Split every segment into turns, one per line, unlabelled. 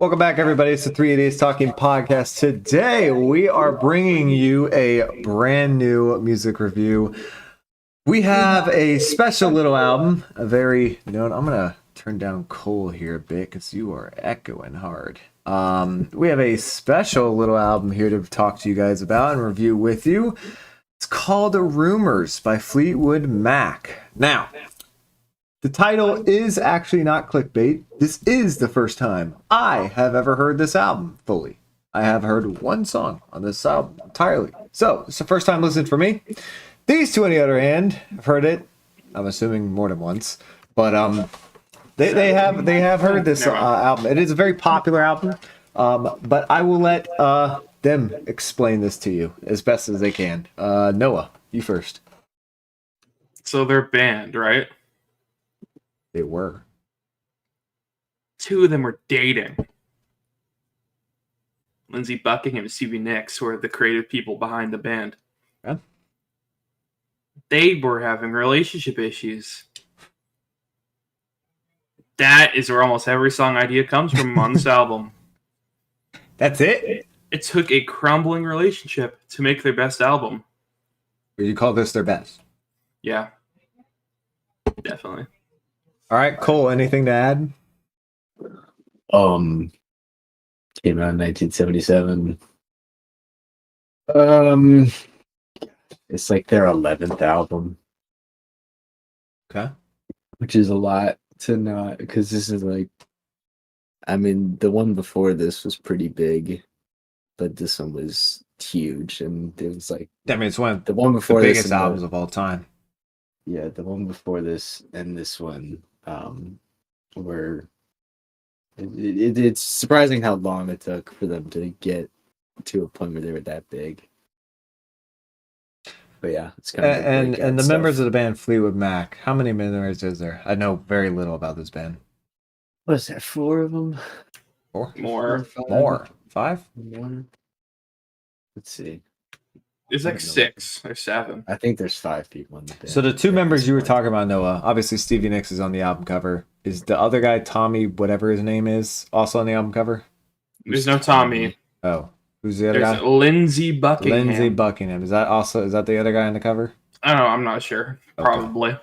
Welcome back, everybody. It's the 388 Talking Podcast. Today, we are bringing you a brand new music review. We have a special little album, a very known. I'm going to turn down Cole here a bit because you are echoing hard. We have a special little album here to talk to you guys about and review with you. It's called Rumors by Fleetwood Mac. Now, the title is actually not clickbait. This is the first time I have ever heard this album fully. I have heard one song on this album entirely. So, it's the first time listening for me. These two, on the other hand, have heard it. I'm assuming more than once. But they have heard this album. It is a very popular album. But I will let them explain this to you as best as they can. Noah, you first.
So they're banned, right?
They were.
Two of them were dating. Lindsey Buckingham and Stevie Nicks were the creative people behind the band.
Yeah.
They were having relationship issues. That is where almost every song idea comes from on this album.
That's it?
It took a crumbling relationship to make their best album.
Would you call this their best?
Yeah. Definitely.
All right, Cole, anything to add?
Came out in 1977. It's like their 11th album.
Okay.
Which is a lot to not, because this is like, I mean, the one before this was pretty big, but this one was huge, and it was like,
I mean, it's one of
the one before
the
this
biggest albums of all time.
Yeah, the one before this and this one were it's surprising how long it took for them to get to a point where they were that big. But yeah, it's kind of
and the members of the band Fleetwood Mac. How many members is there? I know very little about this band.
What is there? 4 of them?
Four?
More.
More? 5?
More? Let's see.
There's like 6 or 7.
I think there's 5 people in the band.
So the two members you were talking about, Noah, obviously Stevie Nicks is on the album cover. Is the other guy, Tommy, whatever his name is, also on the album cover?
There's no Tommy.
Oh. Who's the other
There's
guy?
Lindsey Buckingham.
Lindsey Buckingham. Is that the other guy on the cover?
I don't know. I'm not sure.
Okay.
Probably.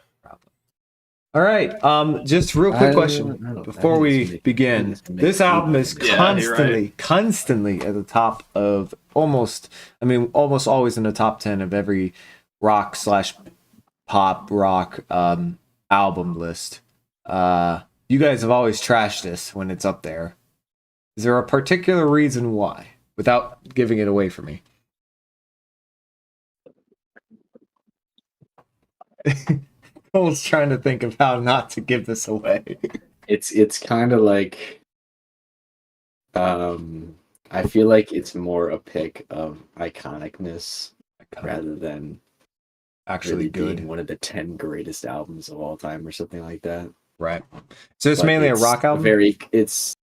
All right. Just real quick question before we begin. This album is constantly at the top of almost always in the top 10 of every pop rock album list. You guys have always trashed this when it's up there. Is there a particular reason why? Without giving it away for me. Cole's trying to think of how not to give this away.
It's kind of like I feel like it's more a pick of iconicness rather than
actually
really
good.
Being one of the 10 greatest albums of all time or something like that.
Right. So it's mainly a rock album?
It's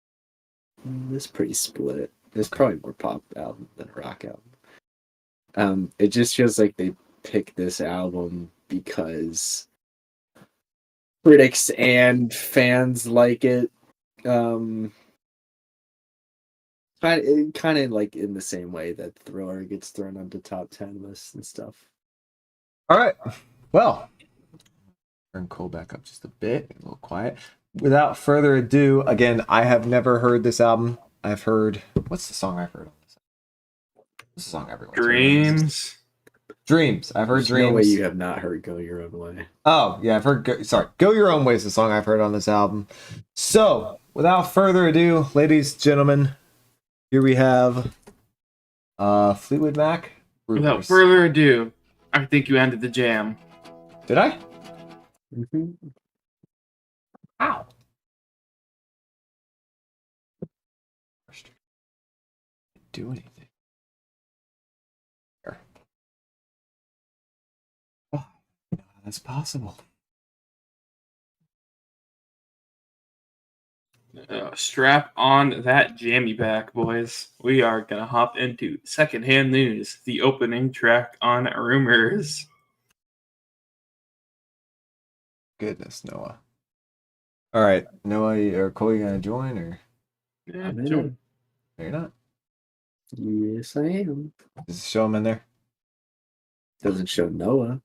pretty split. There's probably more pop album than a rock album. It just feels like they picked this album because critics and fans like it. Kind of like in the same way that Thriller gets thrown onto top 10 lists and stuff.
All right. Well, turn Cole back up just a bit, a little quiet. Without further ado, again, I have never heard this album. I've heard, what's the song I've heard on this? What's the song everyone?
Dreams.
Dreams. I've heard
There's
Dreams.
No way you have not heard Go Your Own Way.
Oh, yeah, I've heard, Go Your Own Way is the song I've heard on this album. So, without further ado, ladies, gentlemen, here we have Fleetwood Mac.
Without further ado, I think you ended the jam.
Did I?
Mm-hmm.
Ow. Do anything. Here. Oh, no, that's possible.
Strap on that jammy back, boys. We are going to hop into secondhand news, the opening track on Rumors.
Goodness, Noah. All right, Noah or Cole, you gonna join or?
Yeah,
I'm in
Joe.
it.
No, you're not.
Yes, I am.
Does it show him in there?
Doesn't show Noah.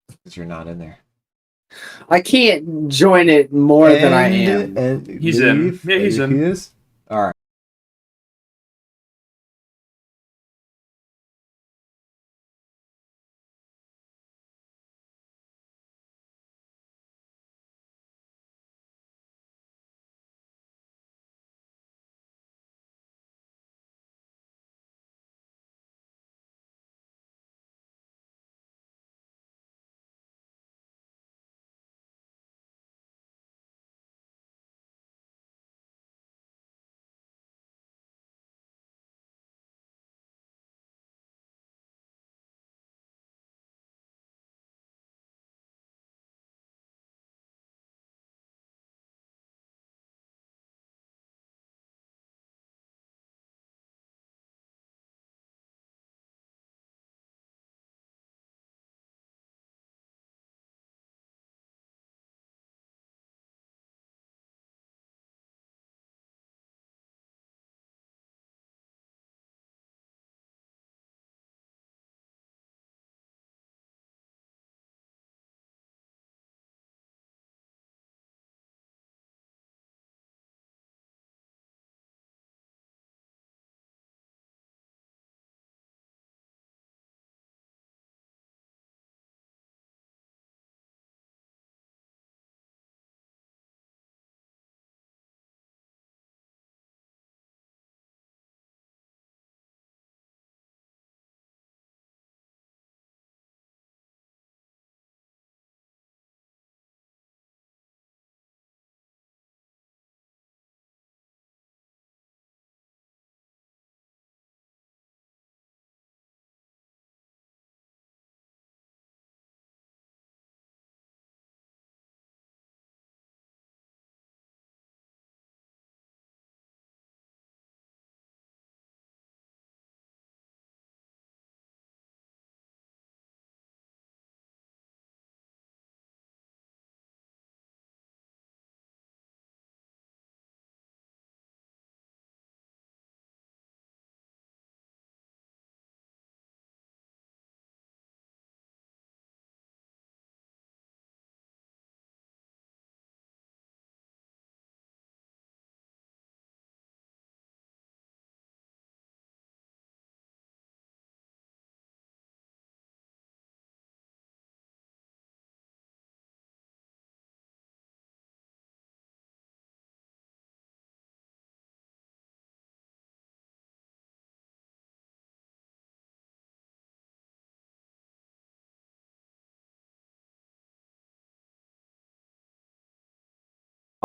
Because you're not in there.
I can't join it more than I am.
And
He's in.
leave.
Yeah, he's in.
He is? All right.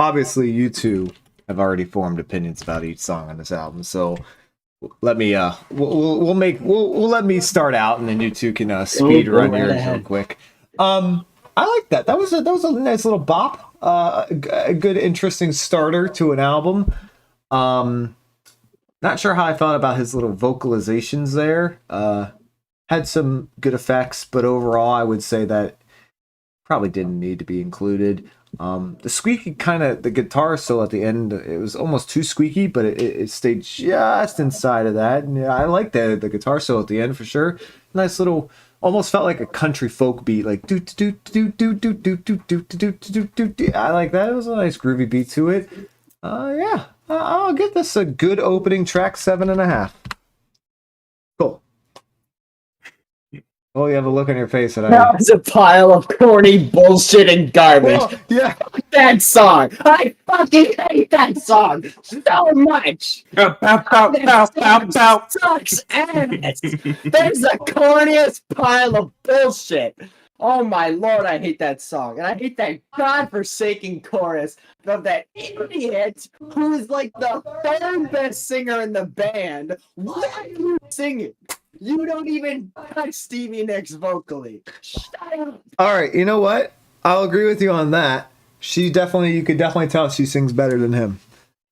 Obviously, you two have already formed opinions about each song on this album, so let me we'll let me start out, and then you two can speed
Go
run
right
yours
ahead.
real quick. I like that. That was a nice little bop. A good, interesting starter to an album. Not sure how I felt about his little vocalizations there. Had some good effects, but overall, I would say that probably didn't need to be included. The squeaky the guitar solo at the end, it was almost too squeaky, but it stayed just inside of that. And yeah, I like the guitar solo at the end for sure. Nice little, almost felt like a country folk beat, like do do do do do do do do do do do do. I like that. It was a nice groovy beat to it. Yeah, I'll give this a good opening track, 7.5. Cool. Oh, you have a look on your face that
That was a pile of corny bullshit and garbage.
Oh, yeah.
Fuck that song. I fucking hate that song so much.
Pow, pow, pow, pow, pow, pow.
Sucks ass. There's the corniest pile of bullshit. Oh my lord, I hate that song. And I hate that godforsaken chorus of that idiot who is like the third best singer in the band. Why are you singing? You don't even touch Stevie Nicks vocally. Shut up.
All right, you know what? I'll agree with you on that. You could definitely tell she sings better than him.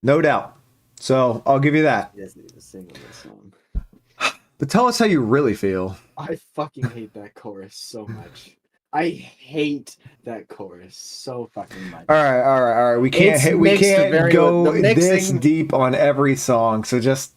No doubt. So I'll give you that.
He doesn't even sing on this song.
But tell us how you really feel.
I fucking hate that chorus so much. I hate that chorus so fucking much.
All right. We
It's
can't
mixed very
go
well. The
this
mixing-
deep on every song. So just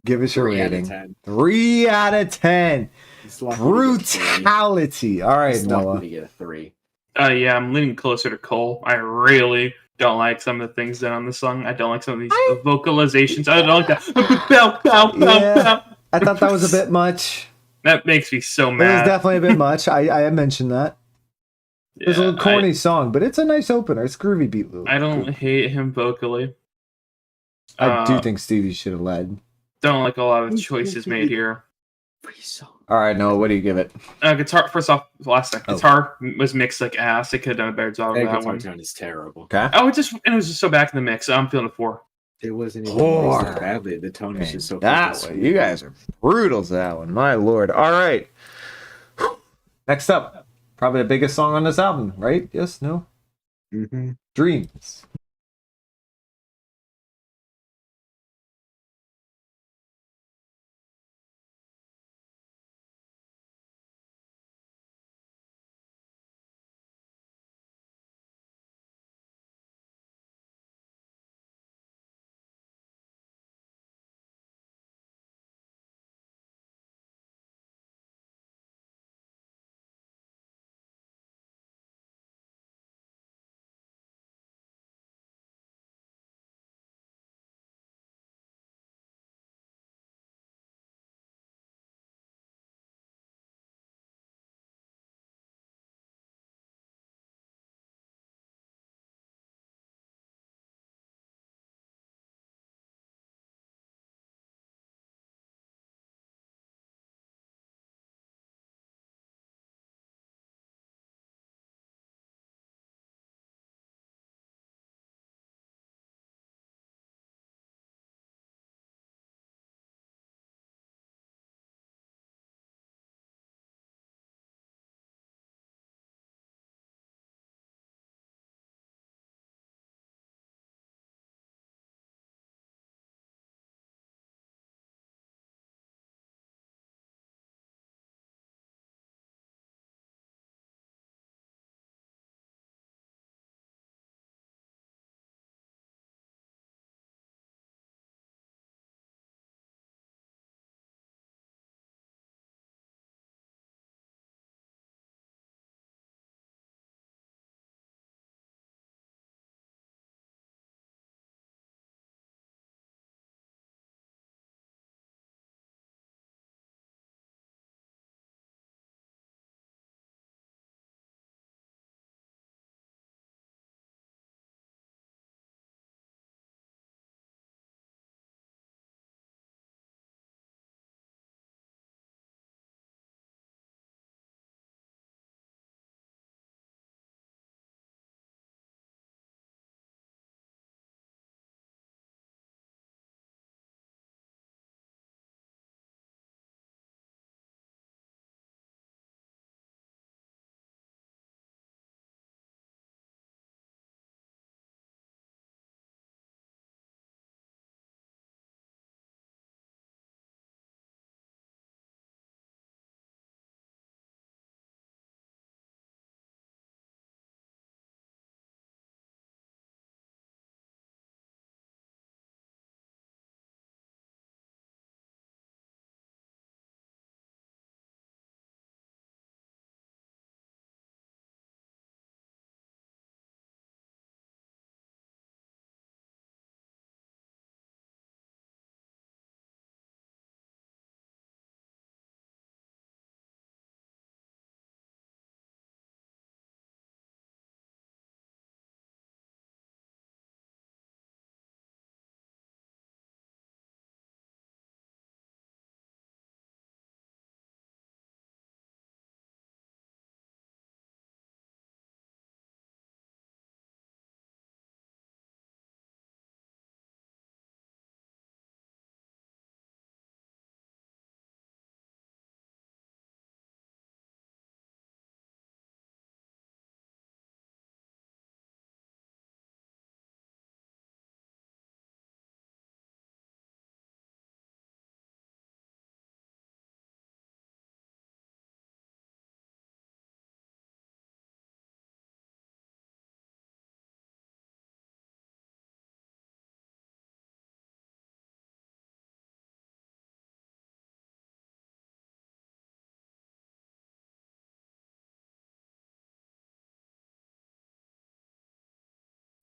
give us your
3 out of
rating.
10.
3 out of 10.
It's lucky to get 3.
Brutality. All right,
It's lucky
Noah.
to get a 3.
Yeah, I'm leaning closer to Cole. I really don't like some of the things done on the song. I don't like some of these vocalizations. I don't like that. Bow, bow, bow,
Yeah,
bow.
I thought that was a bit much.
That makes me so
It was
mad.
definitely a bit much. I mentioned that. It was a little corny song, but it's a nice opener. It's groovy beat loop.
I don't hate him vocally.
I do think Stevie should have led.
Don't like a lot of choices made here.
Free song.
All right, Noah, what do you give it?
Guitar. First off, last thing,
Oh.
guitar was mixed like ass. It could have done a better job of
That
that
guitar
one.
tone is terrible.
Okay.
Oh, it was just so back in the mix. I'm feeling a 4.
It wasn't even
Poor.
mixed that badly. The tone was just so
That
fucking
way, you guys are brutal to that one. My lord. All right. Next up, probably the biggest song on this album, right? Yes, no?
Mm-hmm.
Dreams.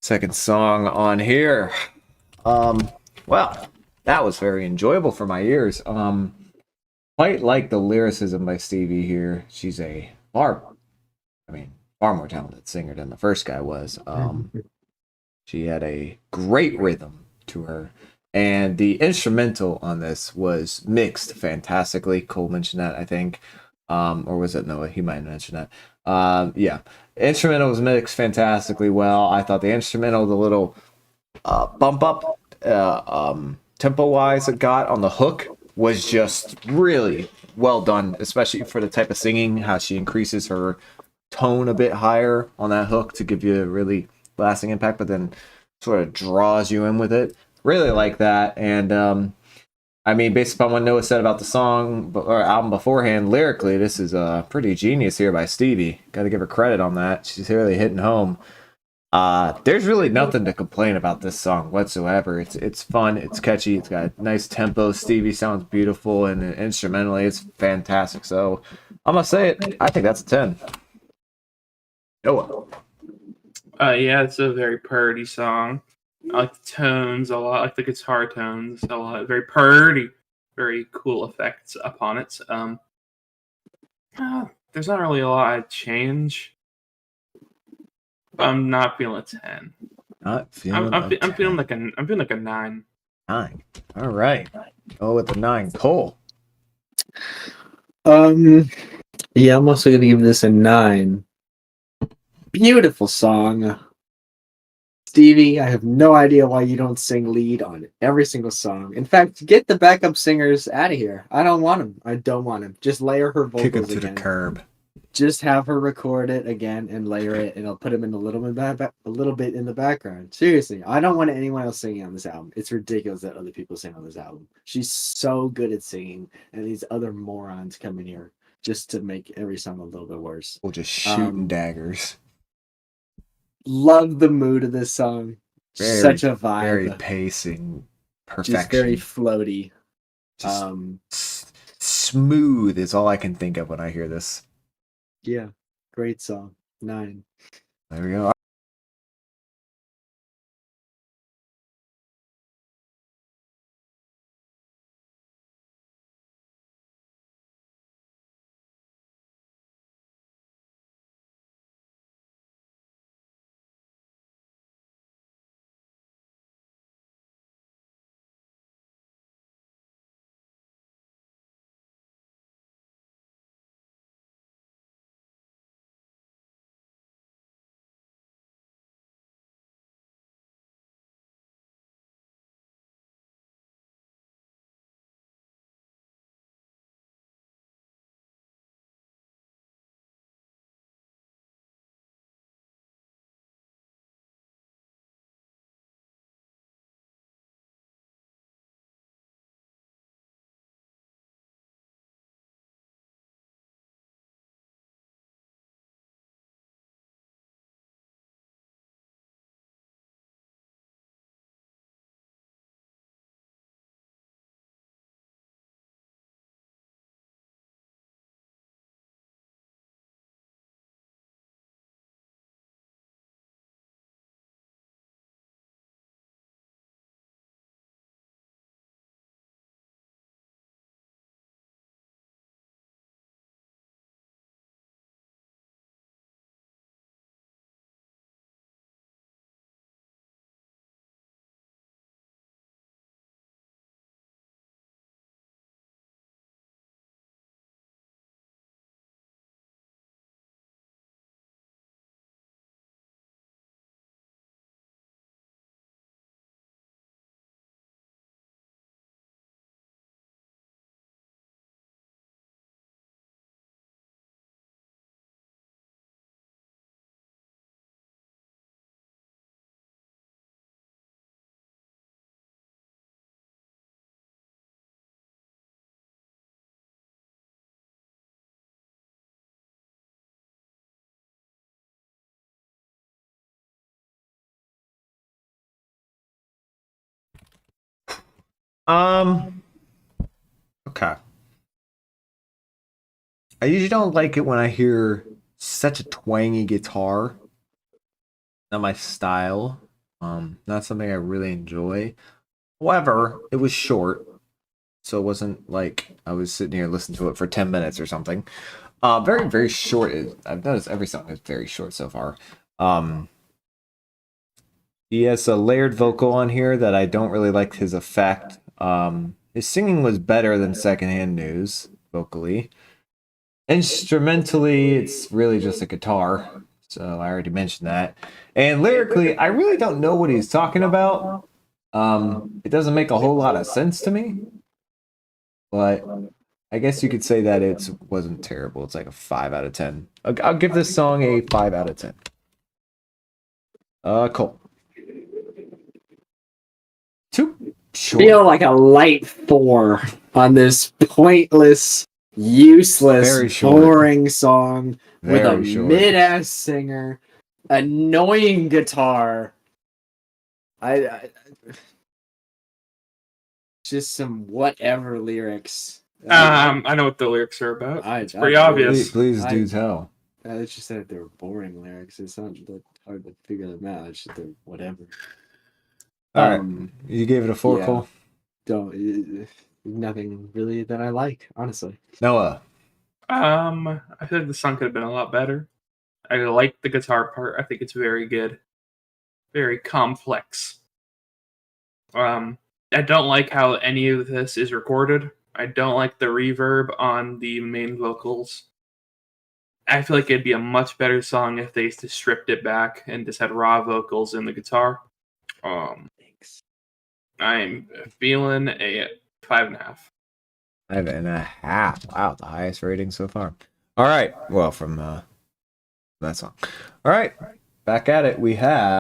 Second song on here. Well, that was very enjoyable for my ears. Quite like the lyricism by Stevie here. She's a far more talented singer than the first guy was. She had a great rhythm to her. And the instrumental on this was mixed fantastically. Cole mentioned that, I think. Or was it Noah? He might have mentioned that. Yeah. Instrumental was mixed fantastically well. I thought the instrumental, the little bump up tempo wise it got on the hook was just really well done, especially for the type of singing, how she increases her tone a bit higher on that hook to give you a really lasting impact, but then sort of draws you in with it. Really like that. And based upon what Noah said about the song or album beforehand, lyrically, this is pretty genius here by Stevie. Got to give her credit on that. She's really hitting home. There's really nothing to complain about this song whatsoever. It's fun, it's catchy, it's got a nice tempo. Stevie sounds beautiful, and instrumentally, it's fantastic. So I'm gonna say it. I think that's a 10. Noah.
Yeah, it's a very purdy song. I like the tones a lot. I like the guitar tones a lot. Very purdy, very cool effects upon it. There's not really a lot of change. But I'm not feeling a 10.
Not feeling.
I'm feeling like a 9.
9. All right. Go with the 9. Cole.
Yeah, I'm also gonna give this a 9. Beautiful song. Stevie, I have no idea why you don't sing lead on every single song. In fact, get the backup singers out of here. I don't want them. I don't want them. Just layer her vocals
Kick it to
again.
the curb.
Just have her record it again and layer it, and I'll put them in a little bit in the background. Seriously, I don't want anyone else singing on this album. It's ridiculous that other people sing on this album. She's so good at singing, and these other morons come in here just to make every song a little bit worse.
We'll just shooting daggers.
Love the mood of this song. Such a vibe.
Very pacing, perfection.
Just very floaty.
Just smooth is all I can think of when I hear this.
Yeah, great song. 9.
There we go. Okay. I usually don't like it when I hear such a twangy guitar. Not my style. Not something I really enjoy. However, it was short, so it wasn't like I was sitting here listening to it for 10 minutes or something. Very, very short. I've noticed every song is very short so far. He has a layered vocal on here that I don't really like his effect. His singing was better than Secondhand News vocally. Instrumentally, it's really just a guitar. So I already mentioned that. And lyrically, I really don't know what he's talking about. It doesn't make a whole lot of sense to me, but I guess you could say that it wasn't terrible. It's like a 5 out of 10. I'll give this song a 5 out of 10. Cool. Too short.
Feel like a light 4 on this pointless,
Very
useless,
short.
boring song with a
Very short.
mid-ass singer, annoying guitar. I just some whatever lyrics.
I know what the lyrics are about. It's pretty obvious.
Please do tell.
It's just that they're boring lyrics. It's not that hard to figure them out. It's just they're whatever.
All right. You gave it a 4,
yeah.
Cole?
Nothing really that I like, honestly.
Noah.
I feel like the song could have been a lot better. I like the guitar part. I think it's very good. Very complex. I don't like how any of this is recorded. I don't like the reverb on the main vocals. I feel like it'd be a much better song if they just stripped it back and just had raw vocals in the guitar.
Thanks.
I'm
feeling a 5.5.
5.5. Wow, the highest rating so far. All right. Well, from that song. All right. Back at it. We have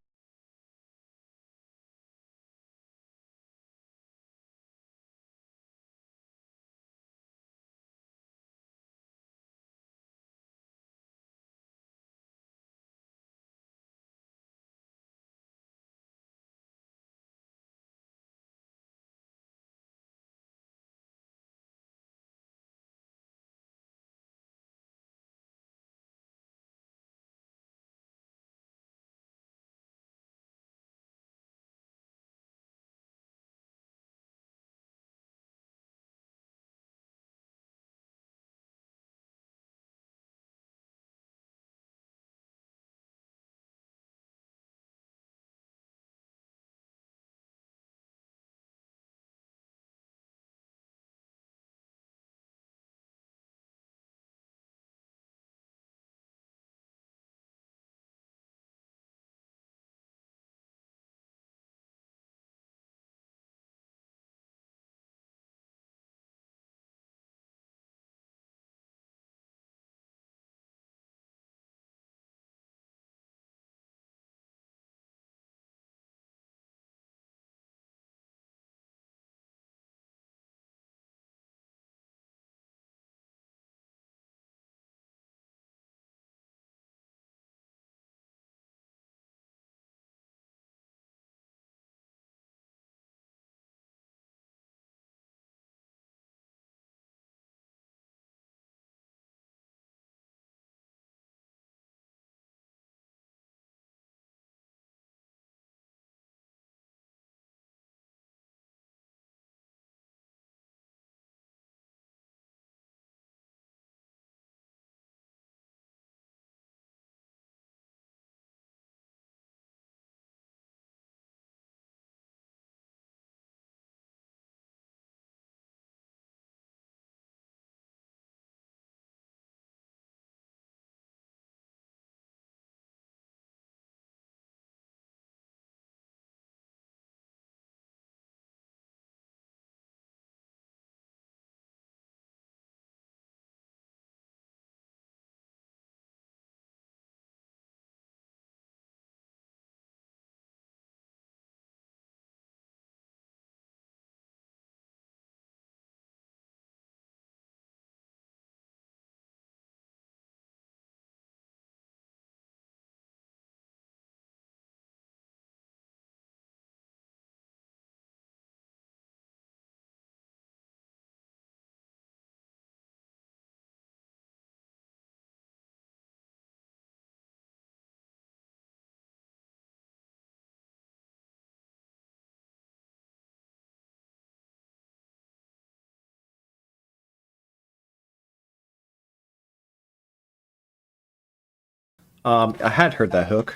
I had heard that hook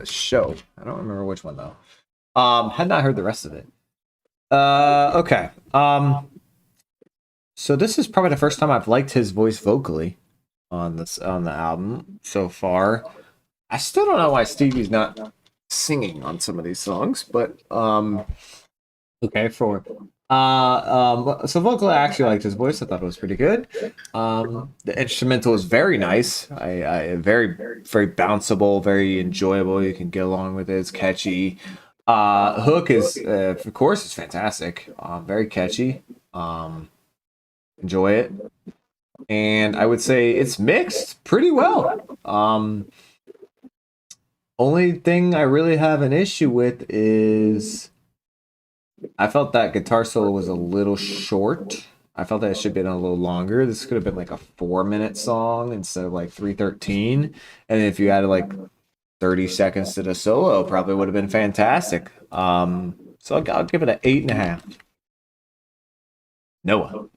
show. I don't remember which one though. Had not heard the rest of it. Okay. So this is probably the first time I've liked his voice vocally on the album so far. I still don't know why Stevie's not singing on some of these songs, but okay, so vocally I actually liked his voice. I thought it was pretty good. The instrumental is very nice. I very very bounceable, very enjoyable. You can get along with it. It's catchy. Hook is of course it's fantastic. Very catchy. Enjoy it. And I would say it's mixed pretty well. Only thing I really have an issue with is I felt that guitar solo was a little short. I felt that it should have been a little longer. This could have been like a 4-minute song instead of like 3:13. And if you added like 30 seconds to the solo, probably would have been fantastic. So I'll give it an 8.5. Noah.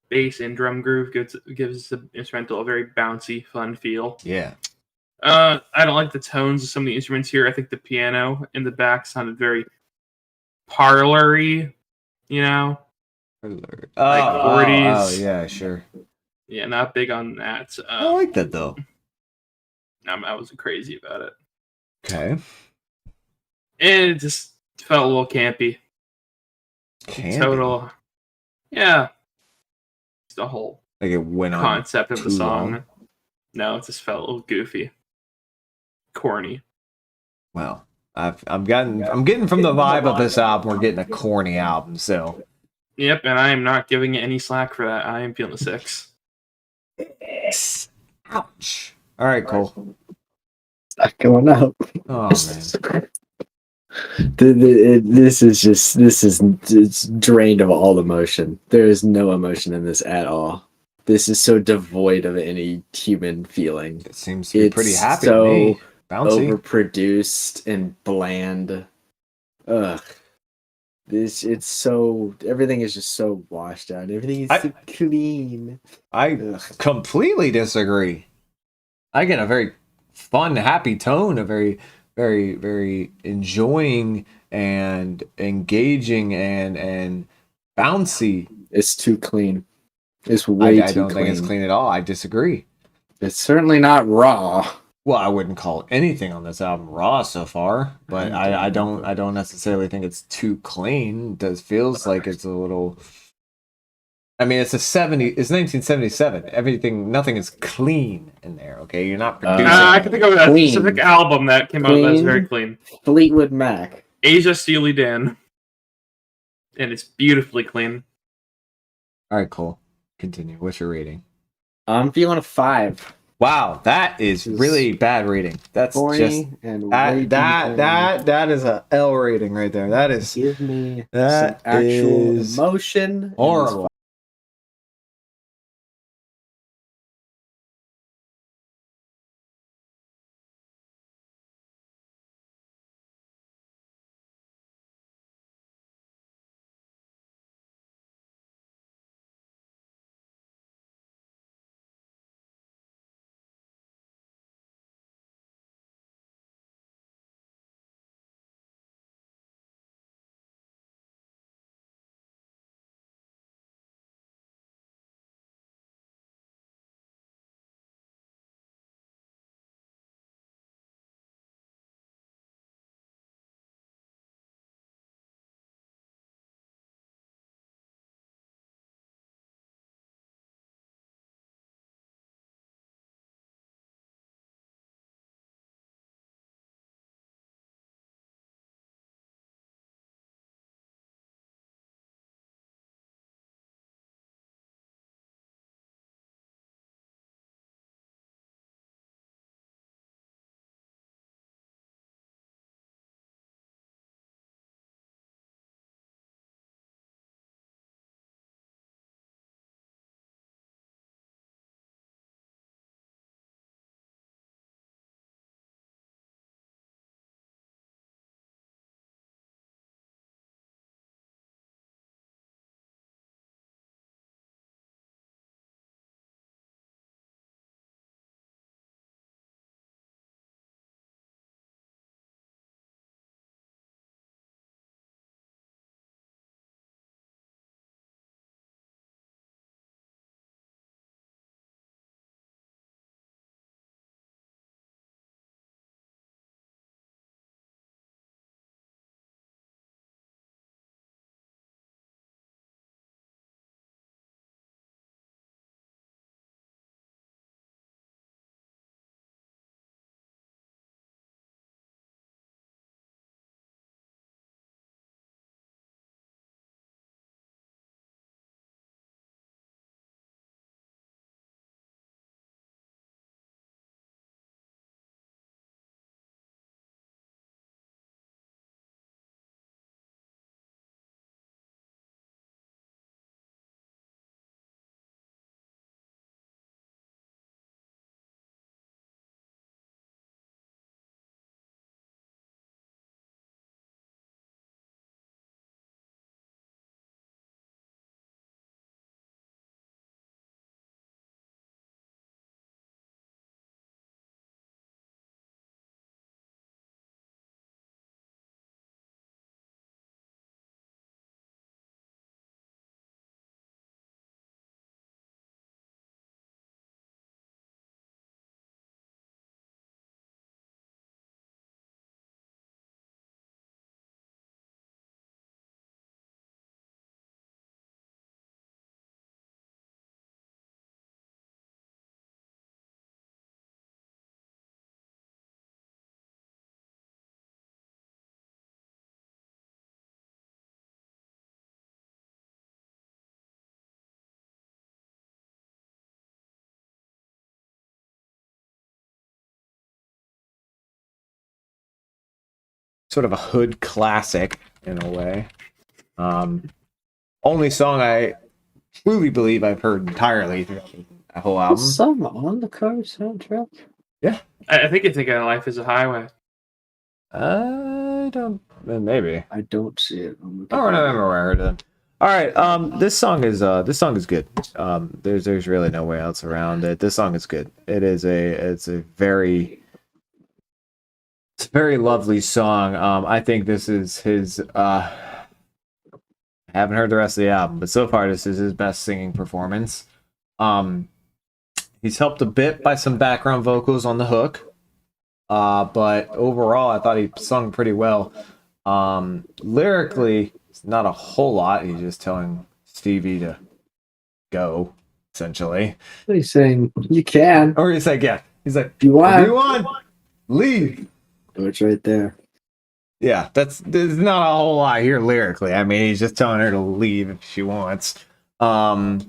Bass and drum groove gives the instrumental a very bouncy, fun feel.
Yeah.
I don't like the tones of some of the instruments here. I think the piano in the back sounded very parlory, you know?
Oh,
40s.
yeah, sure.
Yeah, not big on that.
I like that though.
I wasn't crazy about it.
Okay.
And it just felt a little campy. Total. Yeah. It's the whole
like it went on
concept of the song.
Long.
No, it just felt a little goofy. Corny.
Well, I'm getting from the vibe of this album, we're getting a corny album, so.
Yep, and I am not giving it any slack for that. I am feeling a 6.
Ouch. All right, Cole.
Not going up.
Oh man.
This is it's drained of all emotion. There is no emotion in this at all. This is so devoid of any human feeling.
It seems to be pretty happy
so
to me. Bouncy.
Overproduced and bland. Ugh. It's so everything is just so washed out. Everything is so clean.
I completely disagree. I get a very fun, happy tone, a very, very, very enjoying and engaging and bouncy.
It's too clean. It's way
I
too
don't think it's clean at all. I disagree.
It's certainly not raw.
Well, I wouldn't call anything on this album raw so far, but I don't necessarily think it's too clean. It does feels like it's a little. I mean, it's 1977. Nothing is clean in there. Okay, you're not producing.
I can think of a
Clean.
specific album that came out that's very clean.
Fleetwood Mac.
Asia Steely Dan, and it's beautifully clean.
All right, Cole. Continue. What's your rating?
I'm feeling a 5.
Wow, that is really bad rating. That's just
and
that is a L rating right there. That is
give me
that
some actual
is
emotion.
horrible. sort of a hood classic in a way. Only song I truly believe I've heard entirely throughout the whole album.
Some on the car soundtrack.
Yeah.
I think you're thinking of Life is a Highway.
I don't. Maybe.
I don't see it.
I don't remember where I heard it. All right. This song is good. There's really no way else around it. This song is good. It's a very lovely song. I think this is his. I haven't heard the rest of the album, but so far this is his best singing performance. He's helped a bit by some background vocals on the hook. But overall, I thought he sung pretty well. Lyrically, it's not a whole lot. He's just telling Stevie to go, essentially.
What he's saying, you can.
Or he's like, yeah. He's like,
If you want.
if you want, leave.
It's right there.
Yeah, there's not a whole lot here lyrically. I mean, he's just telling her to leave if she wants. I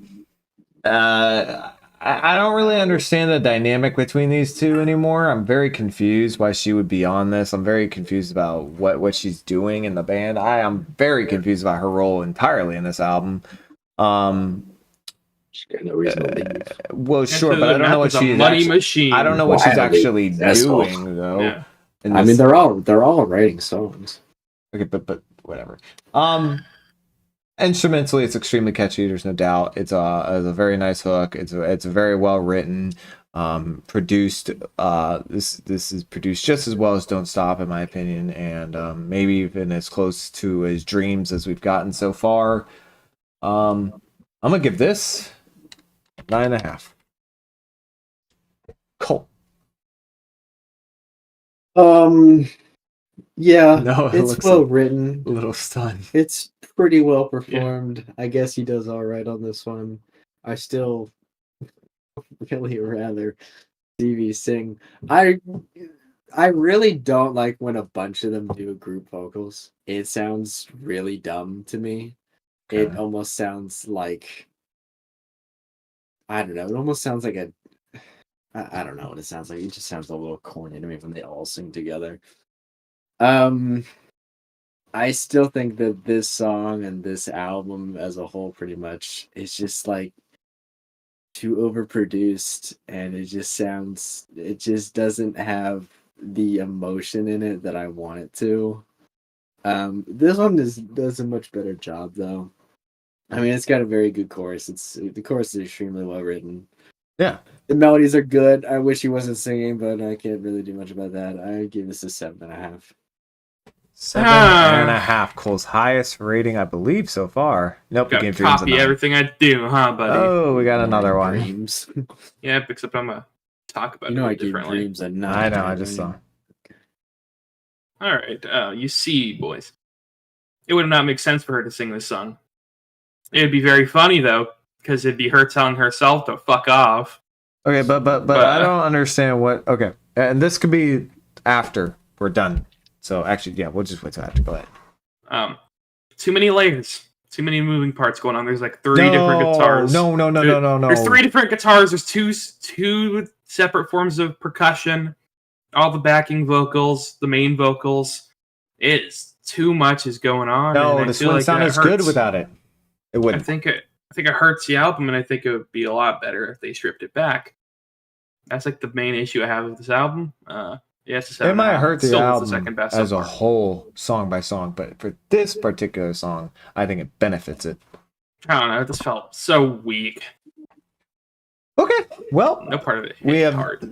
don't really understand the dynamic between these two anymore. I'm very confused why she would be on this. I'm very confused about what she's doing in the band. I am very confused about her role entirely in this album.
She's got no reason to leave.
Well, sure, but I don't know what she's
machine.
I don't know what she's actually
Asshole.
doing though.
Yeah.
I mean, they're all writing songs.
Okay, but whatever. Instrumentally, it's extremely catchy. There's no doubt. It's a very nice hook. It's a very well written, produced. This is produced just as well as Don't Stop, in my opinion, and maybe even as close to his Dreams as we've gotten so far. I'm gonna give this 9.5. Cool.
Yeah,
No, it
it's
looks
well written.
a little stunned.
It's pretty well performed. Yeah. I guess he does all right on this one. I still really rather Stevie sing. I really don't like when a bunch of them do group vocals. It sounds really dumb to me. Okay. It almost sounds like, I don't know. It almost sounds like I don't know what it sounds like. It just sounds a little corny to me when they all sing together. I still think that this song and this album as a whole pretty much is just like too overproduced, and it just doesn't have the emotion in it that I want it to. This one does a much better job though. I mean, it's got a very good chorus. The chorus is extremely well written.
Yeah.
The melodies are good. I wish he wasn't singing, but I can't really do much about that. I give this a 7.5.
7.5. Cole's highest rating, I believe, so far. Nope,
you can't copy everything I do, huh, buddy?
Oh, we got another one.
Dreams.
Yeah, except I'm gonna talk about
it. I gave
differently.
Dreams a 9.
I know, I just saw.
All right, you see, boys, it would not make sense for her to sing this song. It'd be very funny though, because it'd be her telling herself to fuck off.
Okay, but I don't understand what. Okay, and this could be after we're done. So actually, yeah, we'll just wait till after. Go ahead.
Too many layers, too many moving parts going on. There's like 3 different guitars.
No.
There's 3 different guitars. There's two separate forms of percussion. All the backing vocals, the main vocals. It's too much is going on.
No, this wouldn't sound as good without it. It wouldn't.
I think it hurts the album, and I think it would be a lot better if they stripped it back. That's like the main issue I have with this album. Yeah,
it might hurt the album
the second best
as a whole, song by song, but for this particular song, I think it benefits it.
I don't know. This felt so weak.
Okay, well,
no part of it.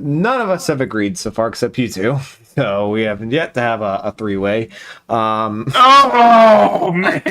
None of us have agreed so far except you two, so we have yet to have a 3-way.
Oh man.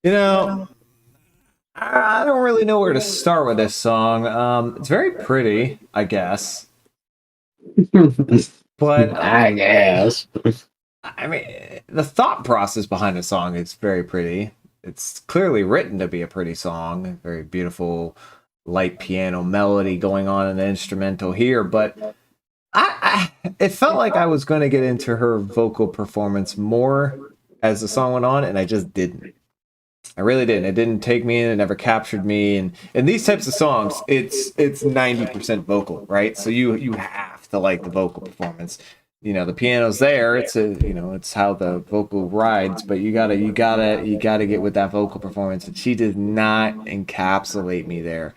You know, I don't really know where to start with this song. It's very pretty, I guess, but
I guess.
I mean, the thought process behind the song is very pretty. It's clearly written to be a pretty song, very beautiful, light piano melody going on in the instrumental here. But it felt like I was going to get into her vocal performance more as the song went on, and I just didn't. I really didn't. It didn't take me in. It never captured me. And in these types of songs, it's 90% vocal, right? So you have to like the vocal performance. You know, the piano's there. It's a it's how the vocal rides. But you gotta get with that vocal performance. And she did not encapsulate me there.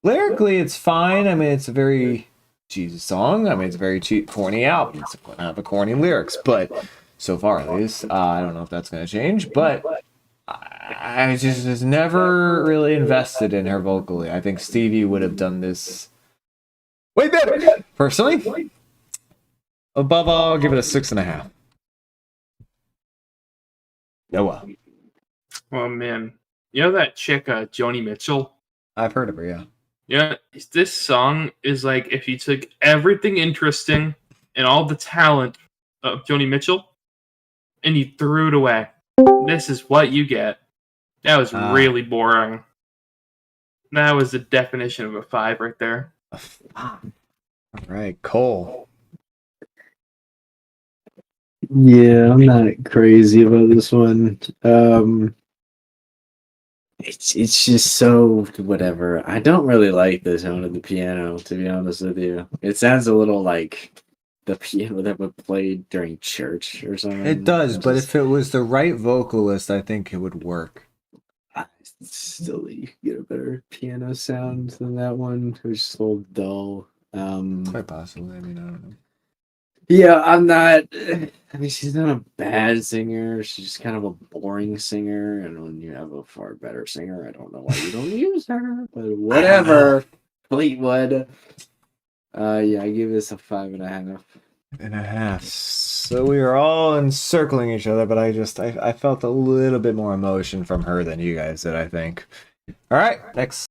Lyrically, it's fine. I mean, it's a very cheesy song. I mean, it's a very cheap, corny album. It's going to have a corny lyrics, but so far at least, I don't know if that's going to change. But I just was never really invested in her vocally. I think Stevie would have done this way better. Personally, above all, I'll give it a 6.5. Noah.
Oh man, you know that chick, Joni Mitchell?
I've heard of her, yeah.
Yeah, this song is like if you took everything interesting and all the talent of Joni Mitchell and you threw it away. This is what you get. That was really boring. That was the definition of a 5 right there.
All right, Cole.
Yeah, I'm not crazy about this one. It's just so whatever. I don't really like the sound of the piano, to be honest with you. It sounds a little like the piano that would play during church or something.
It does,
It's
but
just-
if it was the right vocalist, I think it would work.
still you could get a better piano sound than that one. It was just a little dull.
Quite possibly. I mean, I don't know.
Yeah, I'm not. I mean, she's not a bad singer. She's just kind of a boring singer. And when you have a far better singer, I don't know why you don't use her. But whatever. Fleetwood. Yeah, I give this a 5.5.
And a half. So we were all encircling each other, but I felt a little bit more emotion from her than you guys did, I think. All right, next.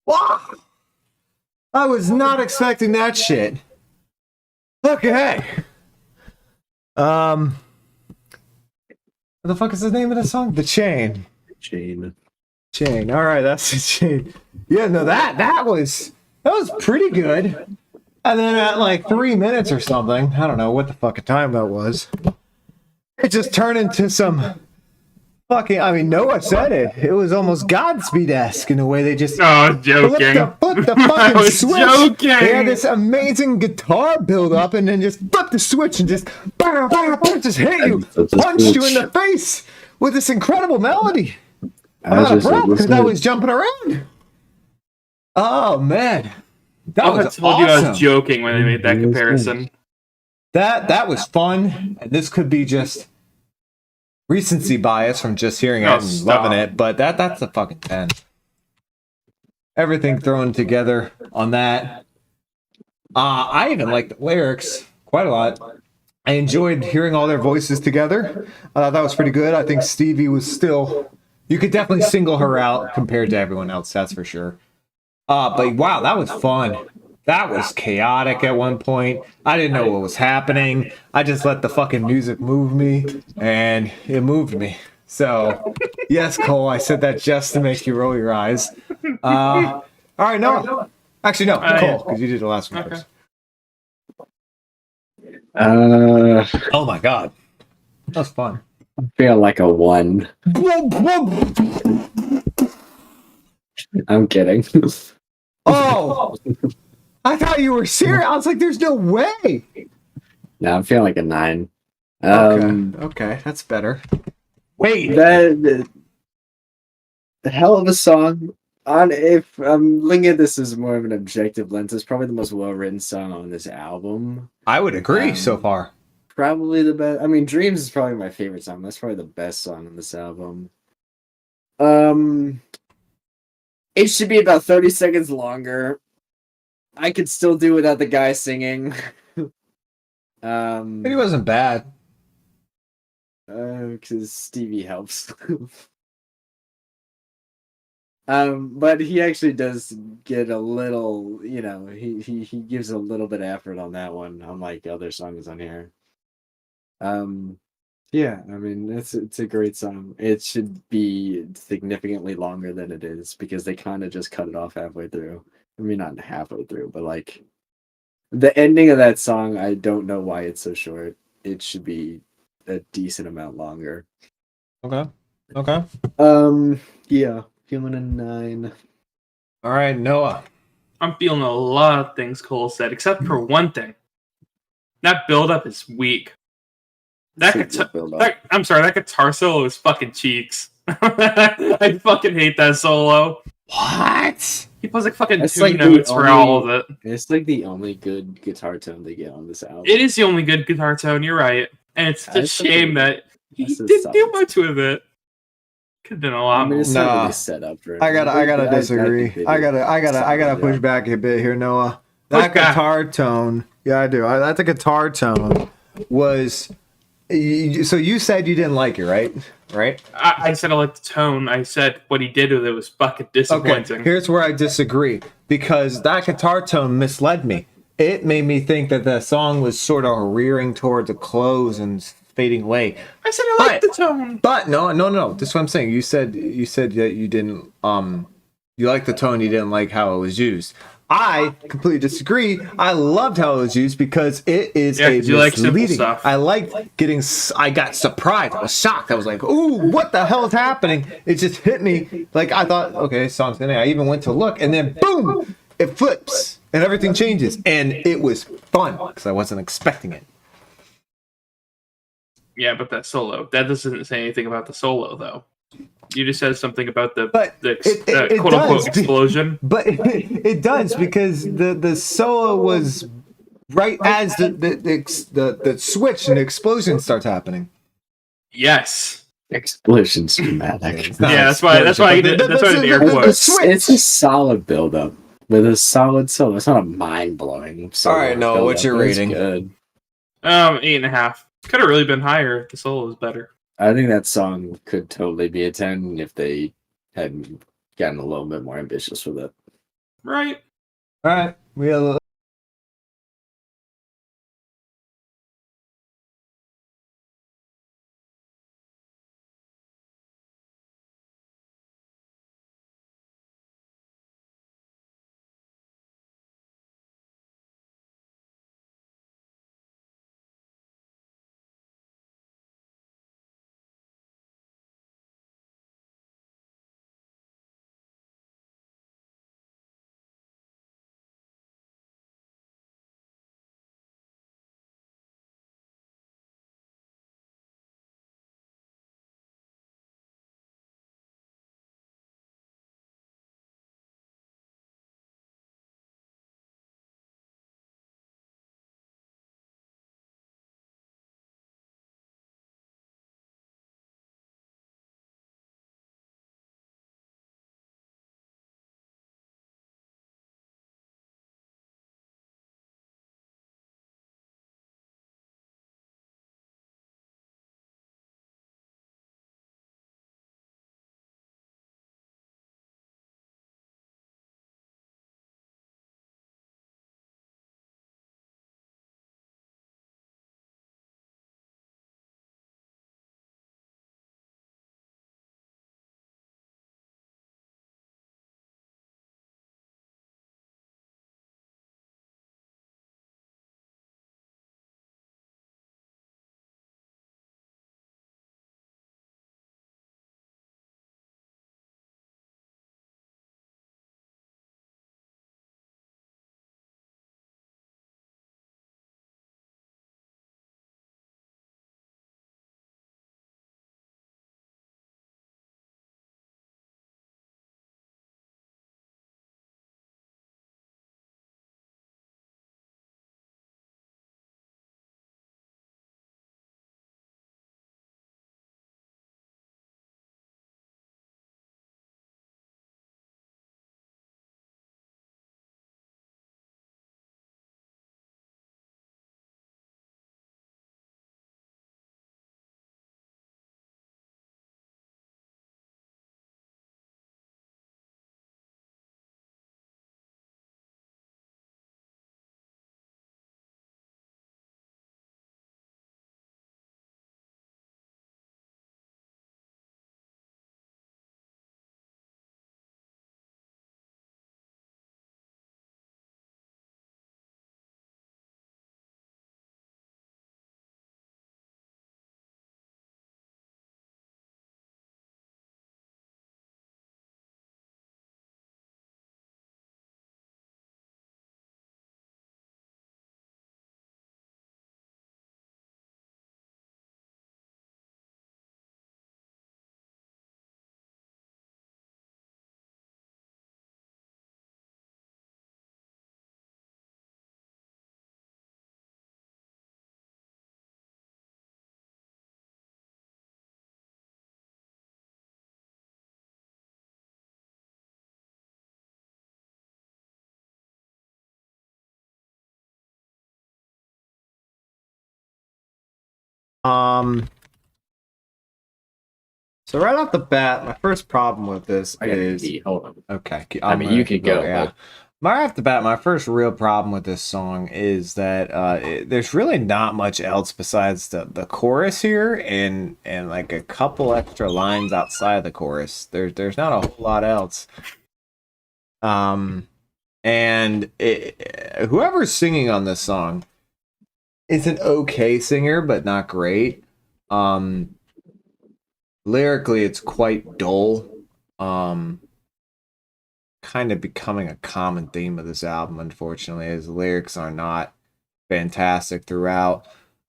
Wow! I was not expecting that shit. Okay. What the fuck is the name of the song? The Chain.
Chain.
Chain. All right, that's the Chain. Yeah, no, that was pretty good. And then at like 3 minutes or something, I don't know what the fucking time that was. It just turned into some fucking. I mean, Noah said it. It was almost Godspeed-esque in the way they just
No, I was joking.
flip the
I
fucking
was
switch.
joking.
They had this amazing guitar build up, and then just flip the switch and just just hit you, punched you in the face with this incredible melody. I'm out of breath because I was jumping around. Oh man, that
I
was
told you I
awesome.
was joking when I made that comparison.
That was fun, and this could be just recency bias from just hearing it
Oh,
and
stop.
loving it, but that's a fucking 10. Everything thrown together on that. I even liked the lyrics quite a lot. I enjoyed hearing all their voices together. That was pretty good. I think Stevie was still. You could definitely single her out compared to everyone else, that's for sure. But wow, that was fun. That was chaotic at one point. I didn't know what was happening. I just let the fucking music move me, and it moved me. So, yes, Cole, I said that just to make you roll your eyes. All right, no. Actually, no, Cole, because you did the last one first. Oh my god. That was fun.
I feel like a 1. I'm kidding.
Oh! I thought you were serious. I was like, there's no way.
No, I'm feeling like a 9.
Okay, that's better. Wait.
The hell of a song. If I'm looking at this as more of an objective lens, it's probably the most well-written song on this album.
I would agree so far.
Probably the best. I mean, Dreams is probably my favorite song. That's probably the best song on this album. It should be about 30 seconds longer. I could still do without the guy singing.
But he wasn't bad.
Because Stevie helps. But he actually does get a little, he gives a little bit of effort on that one, unlike other songs on here. Yeah, I mean, it's a great song. It should be significantly longer than it is because they kind of just cut it off halfway through. I mean, not halfway through, but like the ending of that song, I don't know why it's so short. It should be a decent amount longer.
Okay.
Yeah, feeling a 9.
All right, Noah.
I'm feeling a lot of things Cole said, except for one thing. That build-up is weak. That guitar solo is fucking cheeks. I fucking hate that solo.
What?
He plays like fucking
That's
2
like the
notes for all of it.
It's like the only good guitar tone they get on this album.
It is the only good guitar tone, you're right. And it's a shame that he
that's a
didn't do
solid
much with it. Could have done a lot
I mean,
more.
it's not
Nah.
really set up for it.
I gotta disagree.
think
I gotta
solid
push
job.
back a bit here, Noah.
Push
That
back.
guitar tone. Yeah, I do. That the guitar tone was. So you said you didn't like it, right? Right?
I said I liked the tone. I said what he did with it was fucking disappointing.
Okay, here's where I disagree because that guitar tone misled me. It made me think that the song was sort of rearing towards a close and fading away.
I said I liked the tone.
But no. This is what I'm saying. You said that you didn't you liked the tone, you didn't like how it was used. I completely disagree. I loved how it was used because it is a
'cause you like simple
misleading.
stuff.
I liked getting. I got surprised. I was shocked. I was like, "Ooh, what the hell is happening?" It just hit me. Like I thought, okay, song's ending. I even went to look, and then boom, it flips, and everything changes, and it was fun because I wasn't expecting it.
Yeah, but that solo. That doesn't say anything about the solo, though. You just said something about the
it
quote unquote
does.
explosion.
But it does because the solo was right as the switch and the explosion starts happening.
Yes.
Explosion's dramatic.
It's not
Yeah,
an
that's why I
explosion,
did
but
that's why I did the air
the
quotes.
switch.
It's a solid build-up with a solid solo. It's not a mind-blowing solo.
All right, Noah,
build-up,
what's your
but it's
rating?
Good.
8.5. Could have really been higher if the solo was better.
I think that song could totally be a 10 if they hadn't gotten a little bit more ambitious with it.
Right.
All right, so right off the bat, my first problem with this
I gotta
is
pee. Hold on.
okay.
I mean, you could go,
Yeah.
but
Right off the bat, my first real problem with this song is that there's really not much else besides the chorus here and like a couple extra lines outside the chorus. There's not a whole lot else. And whoever's singing on this song is an okay singer, but not great. Um, Lyrically, it's quite dull. Um, Kind of becoming a common theme of this album, unfortunately, as the lyrics are not fantastic throughout.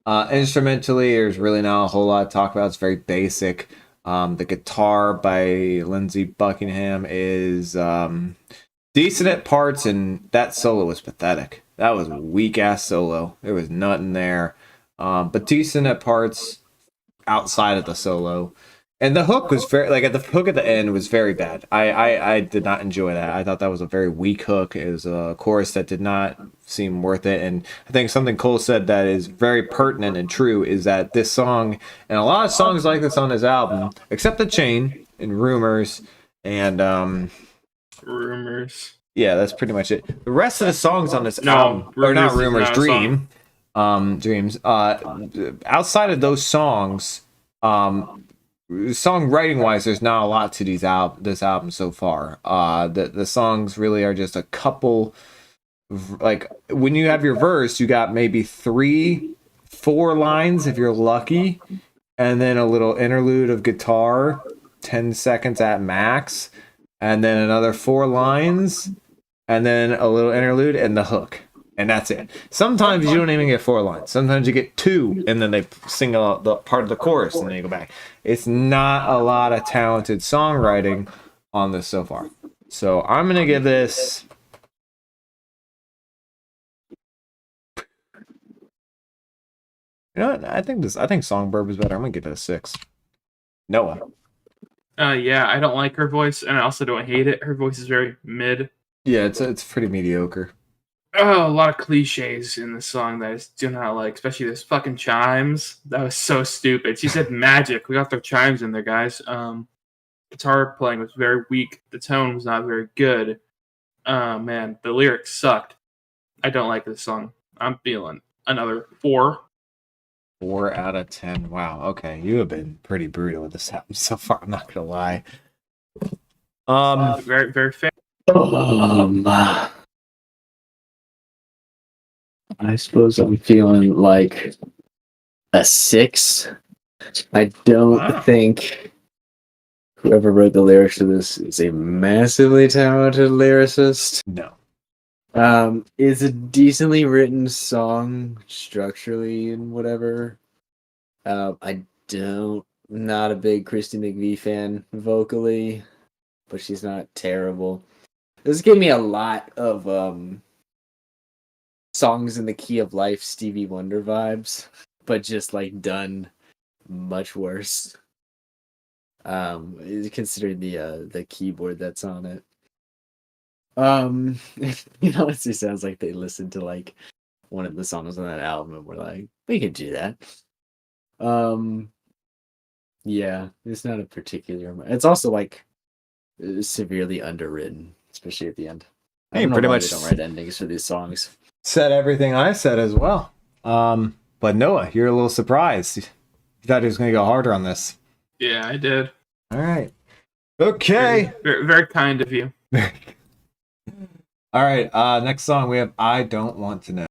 Instrumentally, there's really not a whole lot to talk about. It's very basic. The guitar by Lindsey Buckingham is decent at parts, and that solo was pathetic. That was a weak ass solo. There was nothing there, but decent at parts outside of the solo. And the hook was very like at the hook at the end was very bad. I did not enjoy that. I thought that was a very weak hook. It was a chorus that did not seem worth it. And I think something Cole said that is very pertinent and true is that this song and a lot of songs like this on his album, except The Chain and Rumors and
Rumors.
Yeah, that's pretty much it. The rest of the songs on this
No,
album are not
Rumors is
rumors,
not a song.
dreams. Outside of those songs, songwriting wise, there's not a lot to this album so far. The songs really are just a couple. Like when you have your verse, you got maybe 4 lines if you're lucky, and then a little interlude of guitar, 10 seconds at max, and then another 4 lines, and then a little interlude and the hook. And that's it. Sometimes you don't even get 4 lines. Sometimes you get 2, and then they sing the part of the chorus, and then you go back. It's not a lot of talented songwriting on this so far. So I'm gonna give this. You know what? I think Songbird was better. I'm gonna give it a 6. Noah.
Yeah, I don't like her voice, and I also don't hate it. Her voice is very mid.
Yeah, it's pretty mediocre.
Oh, a lot of cliches in the song that I just do not like, especially this fucking chimes. That was so stupid. She said magic. We got their chimes in there, guys. Guitar playing was very weak. The tone was not very good. Man, the lyrics sucked. I don't like this song. I'm feeling another 4.
4 out of 10. Wow. Okay, you have been pretty brutal with this album so far. I'm not gonna lie.
Very, very fair.
I suppose I'm feeling like a 6. I don't think whoever wrote the lyrics to this is a massively talented lyricist.
No.
It's a decently written song structurally and whatever. Not a big Christy McVie fan vocally, but she's not terrible. This gave me a lot of songs in the key of life Stevie Wonder vibes, but just like done much worse. Considering the keyboard that's on it. It honestly sounds like they listened to like one of the songs on that album and were like, we could do that. Yeah, it's not a particular. It's also like severely underwritten, especially at the end. I
Hey,
don't know
pretty
why
much
they don't write endings for these songs.
said everything I said as well. But Noah, you're a little surprised. You thought he was gonna go harder on this.
Yeah, I did.
All right. Okay.
Very, very kind of you.
All right. Next song we have I Don't Want to Know.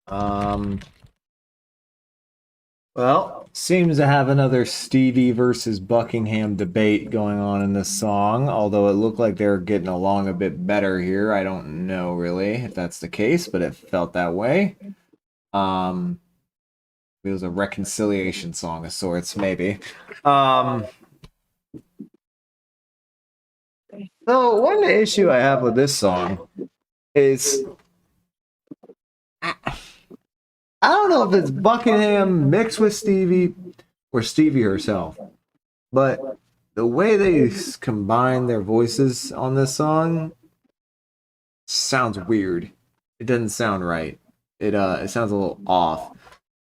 Um, well, seems to have another Stevie versus Buckingham debate going on in this song, although it looked like they're getting along a bit better here. I don't know really if that's the case, but it felt that way. Um, it was a reconciliation song of sorts, maybe. Um, so one issue I have with this song is I don't know if it's Buckingham mixed with Stevie or Stevie herself, but the way they combine their voices on this song sounds weird. It doesn't sound right. It sounds a little off.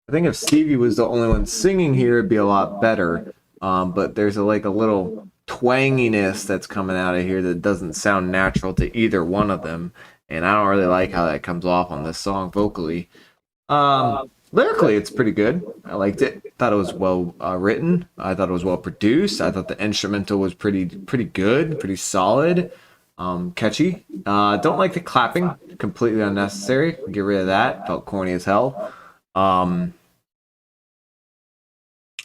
I think if Stevie was the only one singing here, it'd be a lot better. But there's like a little twanginess that's coming out of here that doesn't sound natural to either one of them, and I don't really like how that comes off on this song vocally. Lyrically, it's pretty good. I liked it. Thought it was well written. I thought it was well produced. I thought the instrumental was pretty good, pretty solid, catchy. Don't like the clapping. Completely unnecessary. Get rid of that. Felt corny as hell.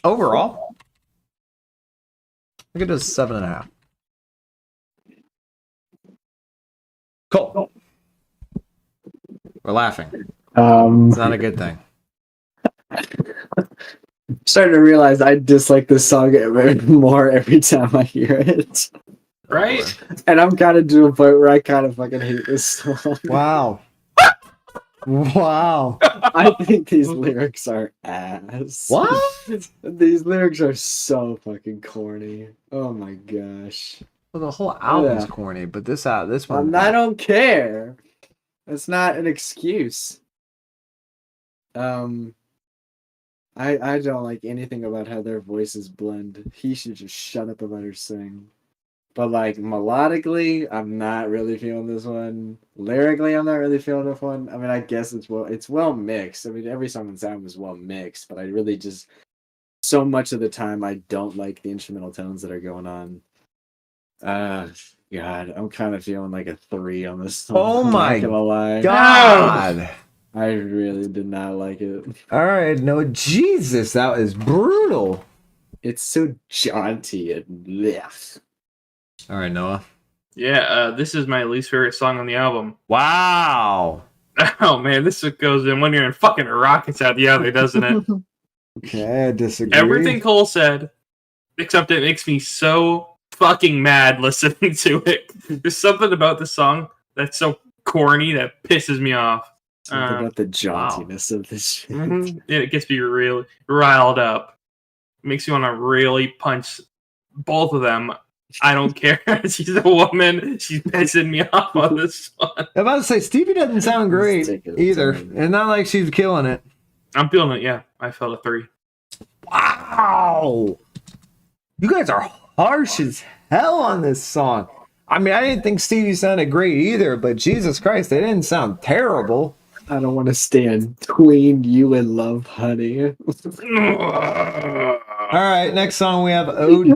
Overall, I think it does 7.5. Cool. We're laughing. It's not a good thing.
Starting to realize I dislike this song more every time I hear it.
Right?
And I'm kind of to a point where I kind of fucking hate this song.
Wow. Wow.
I think these lyrics are ass.
What?
These lyrics are so fucking corny. Oh my gosh.
Well, the whole album's
Yeah.
corny, but this one.
I don't care. It's not an excuse. I don't like anything about how their voices blend. He should just shut up and let her sing. But like melodically, I'm not really feeling this one. Lyrically, I'm not really feeling this one. I mean, I guess it's well mixed. I mean, every song on this album is well mixed, but I really just so much of the time I don't like the instrumental tones that are going on. God, I'm kind of feeling like a 3 on this song.
Oh
I'm
my
not gonna lie.
God.
I really did not like it.
All right, no, Jesus, that is brutal.
It's so jaunty and blech.
All right, Noah.
Yeah, this is my least favorite song on the album.
Wow.
Oh man, this goes in one ear and fucking rockets out the other, doesn't it?
Okay, I disagree.
Everything Cole said, except it makes me so fucking mad listening to it. There's something about the song that's so corny that pisses me off.
Something about the jauntiness of this shit.
It gets me really riled up. Makes me want to really punch both of them. I don't care. She's a woman. She's pissing me off on this one.
I'm about to say Stevie doesn't sound great either. It's not like she's killing it.
I'm feeling it. Yeah, I felt a 3.
Wow. You guys are harsh as hell on this song. I mean, I didn't think Stevie sounded great either, but Jesus Christ, they didn't sound terrible.
I don't want to stand between you and love, honey.
All right, next song we have Ode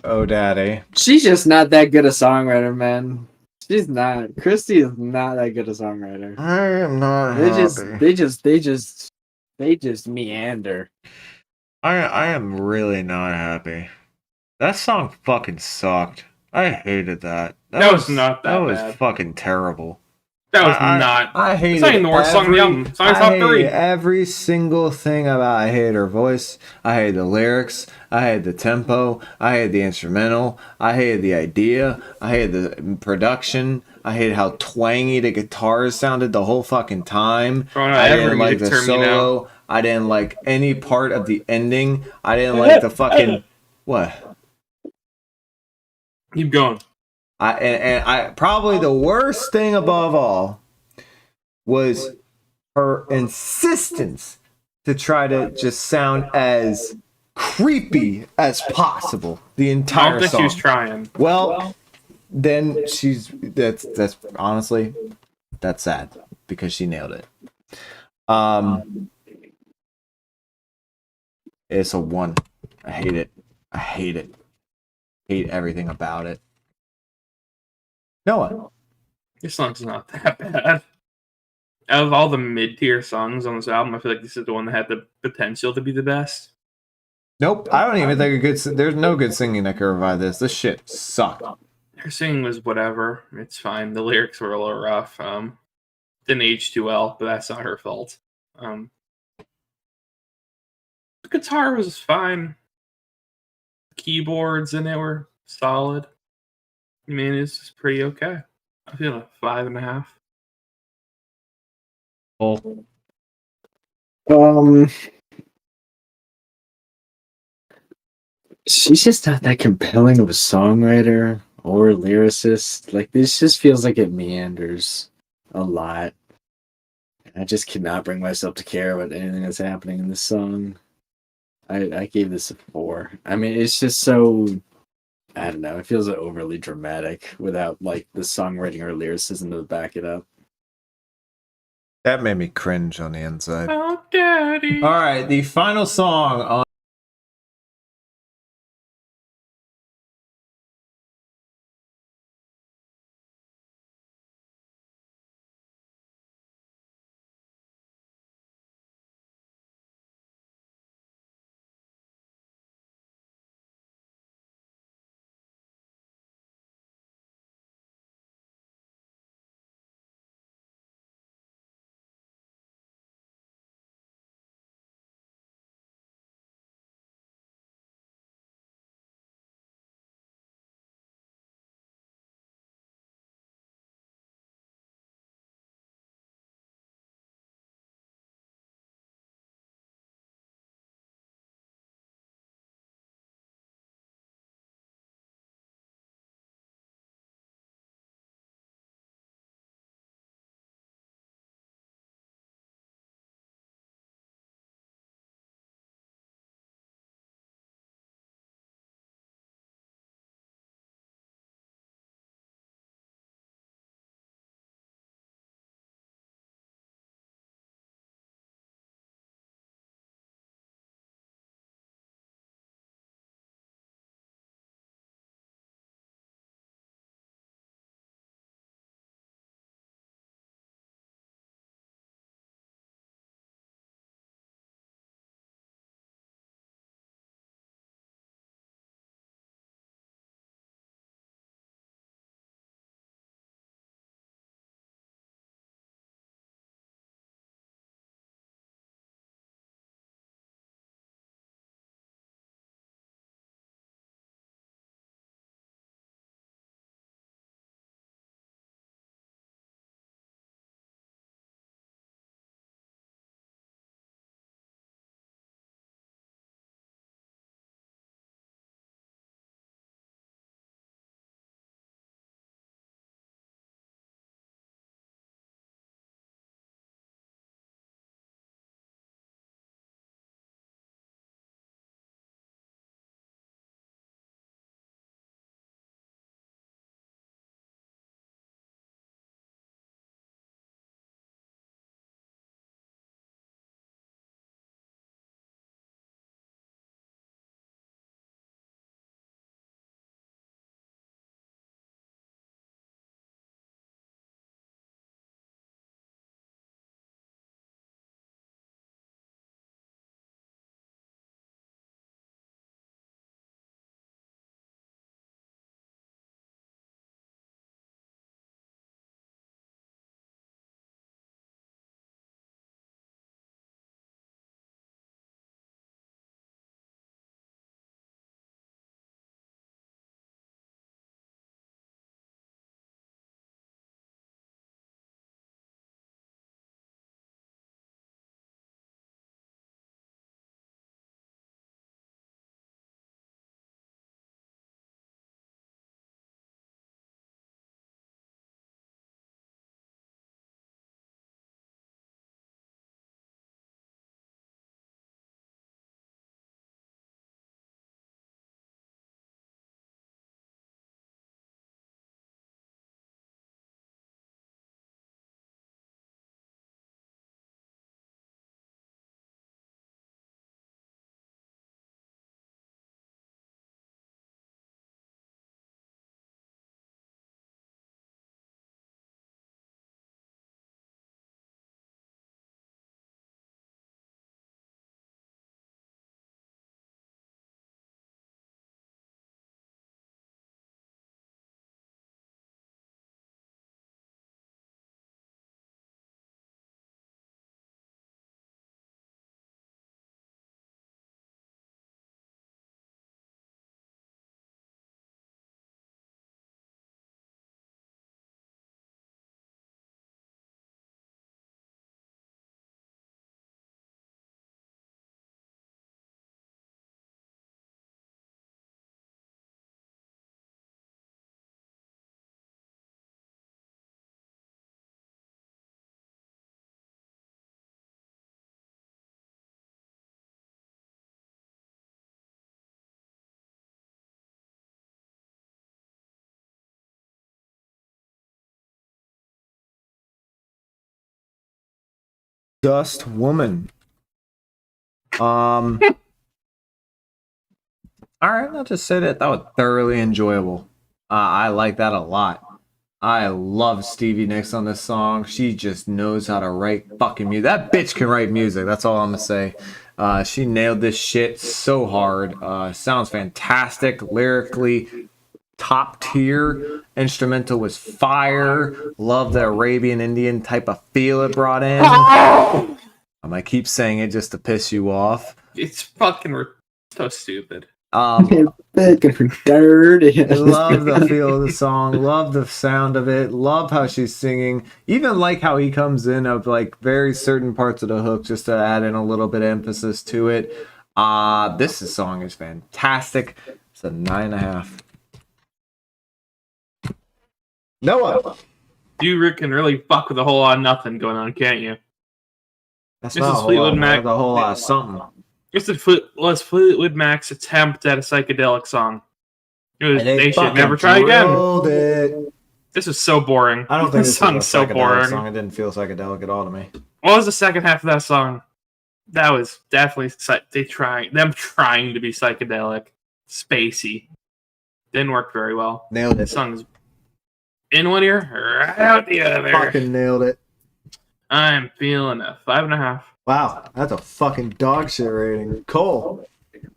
Oh, daddy.
She's just not that good a songwriter, man. She's not. Christy is not that good a songwriter.
I am not
They
happy.
they just meander.
I am really not happy. That song fucking sucked. I hated that.
That was not
that
that
was
bad.
fucking terrible.
That was not.
I
It's not even
hated
the worst song on the album. It's on
I
top
hated
3.
every single thing about. I hated her voice. I hated the lyrics. I hated the tempo. I hated the instrumental. I hated the idea. I hated the production. I hated how twangy the guitars sounded the whole fucking time.
Oh, no,
I
every
didn't like
music
the
term you know.
solo. I didn't like any part of the ending. I didn't like the fucking what.
Keep going.
I probably the worst thing above all was her insistence to try to just sound as creepy as possible the
I
entire
don't think
song.
she was trying.
Well, then that's honestly that's sad because she nailed it. It's a 1. I hate it. I hate it. Hate everything about it. Noah.
This song's not that bad. Out of all the mid-tier songs on this album, I feel like this is the one that had the potential to be the best.
Nope. I don't even think there's no good singing that can revive this. This shit sucked.
Her singing was whatever. It's fine. The lyrics were a little rough. Didn't age too well, but that's not her fault. The guitar was fine. The keyboards in it were solid. I mean, it's just pretty okay. I feel a 5.5.
Oh.
She's just not that compelling of a songwriter or lyricist. Like this just feels like it meanders a lot. I just cannot bring myself to care about anything that's happening in this song. I gave this a 4. I mean, it's just so I don't know. It feels overly dramatic without like the songwriting or lyricism to back it up.
That made me cringe on the inside.
Oh, daddy.
All right, the final song on Dust Woman. All right, I'll just say that was thoroughly enjoyable. I like that a lot. I love Stevie Nicks on this song. She just knows how to write fucking music. That bitch can write music. That's all I'm gonna say. She nailed this shit so hard. Sounds fantastic lyrically. Top tier. Instrumental was fire. Love the Arabian Indian type of feel it brought in. I might keep saying it just to piss you off.
It's fucking so stupid.
Dirty.
Love the feel of the song, love the sound of it, love how she's singing, even like how he comes in of like very certain parts of the hook just to add in a little bit of emphasis to it. Song is fantastic. It's a 9.5. Noah,
You can really fuck with a whole lot of nothing going on, can't you?
that's
This
not
is
a whole
Fleetwood
lot,
Mac.
that's a whole lot of something.
This was Fleetwood Mac's attempt at a psychedelic song. They should never try again.
It.
This is so boring.
I don't think
This
this
song's
is a
so
psychedelic
boring.
song. It didn't feel psychedelic at all to me.
What was the second half of that song? That was definitely them trying to be psychedelic, spacey. Didn't work very well.
Nailed
The
it.
song's in one ear, right out the other.
Fucking nailed it.
I'm feeling a 5.5.
Wow, that's a fucking dog shit rating. Cole.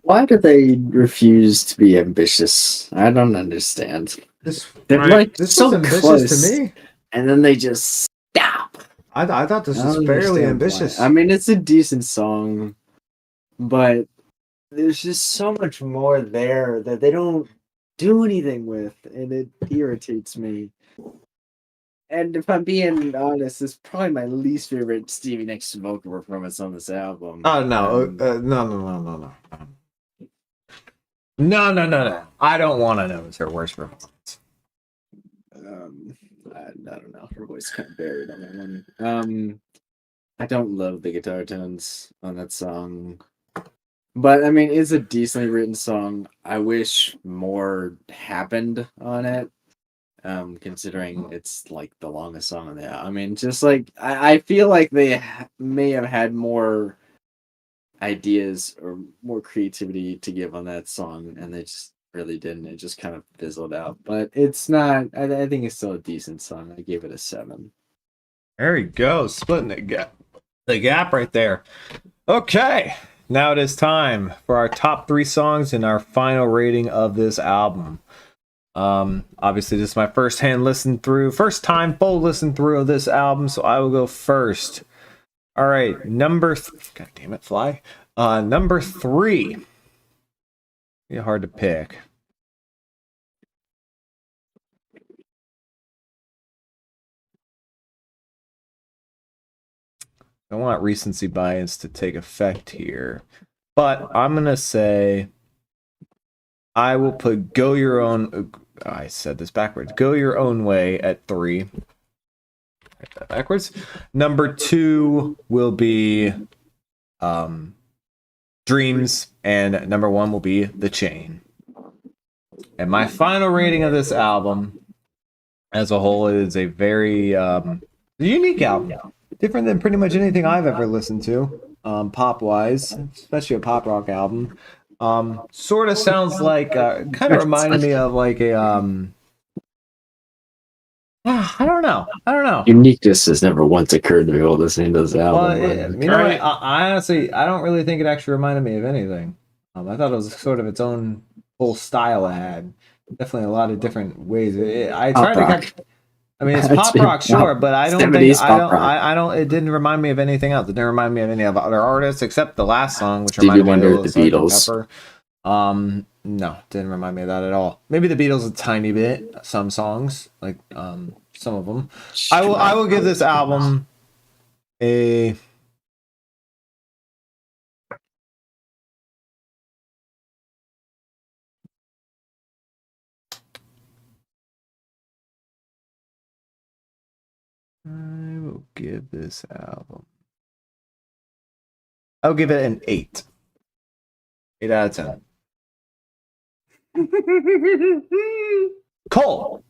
Why do they refuse to be ambitious? I don't understand.
This
They're
Right.
like
this
so
was ambitious
close,
to me.
and then they just stop.
I thought this
I
was
don't
fairly
understand
ambitious.
why. I mean, it's a decent song, but there's just so much more there that they don't do anything with, and it irritates me. And if I'm being honest, it's probably my least favorite Stevie Nicks vocal performance on this album.
Oh no,
Um,
no. No. I don't want to know it's her worst performance.
I don't know. Her voice kind of buried on that one. I don't love the guitar tones on that song, but I mean, it's a decently written song. I wish more happened on it. Considering it's like the longest song on the album. I mean, just like I feel like they may have had more ideas or more creativity to give on that song, and they just really didn't. It just kind of fizzled out. But it's not. I think it's still a decent song. I gave it a 7.
There you go, splitting the gap right there. Okay, now it is time for our top 3 songs and our final rating of this album. Obviously this is my first time full listen through of this album, so I will go first. All right, god damn it, fly. Number 3. Be hard to pick. I want recency bias to take effect here, but I'm gonna say I will put Go Your Own. I said this backwards. Go Your Own Way at 3. Write that backwards. Number 2 will be Dreams, and number 1 will be The Chain. And my final rating of this album as a whole is a very unique album. Different than pretty much anything I've ever listened to, pop-wise, especially a pop rock album. Sort of sounds like, kind of reminded me of like a, I don't know.
Uniqueness has never once occurred to me while listening to this album.
Well, you know,
Right.
I honestly, I don't really think it actually reminded me of anything. I thought it was sort of its own whole style it had. Definitely a lot of different ways. I tried to
rock.
catch. I mean, it's
It's
pop
been
rock, sure, but I don't
70s
think
pop rock.
I don't. It didn't remind me of anything else. It didn't remind me of any of other artists except the last song, which
Stevie
reminded
Wonder,
me of
the
Sgt.
Beatles.
Pepper. No, didn't remind me of that at all. Maybe the Beatles a tiny bit. Some songs, like some of them. I will give this album a. I will give this album. I'll give it an 8. 8 out of 10. Cole,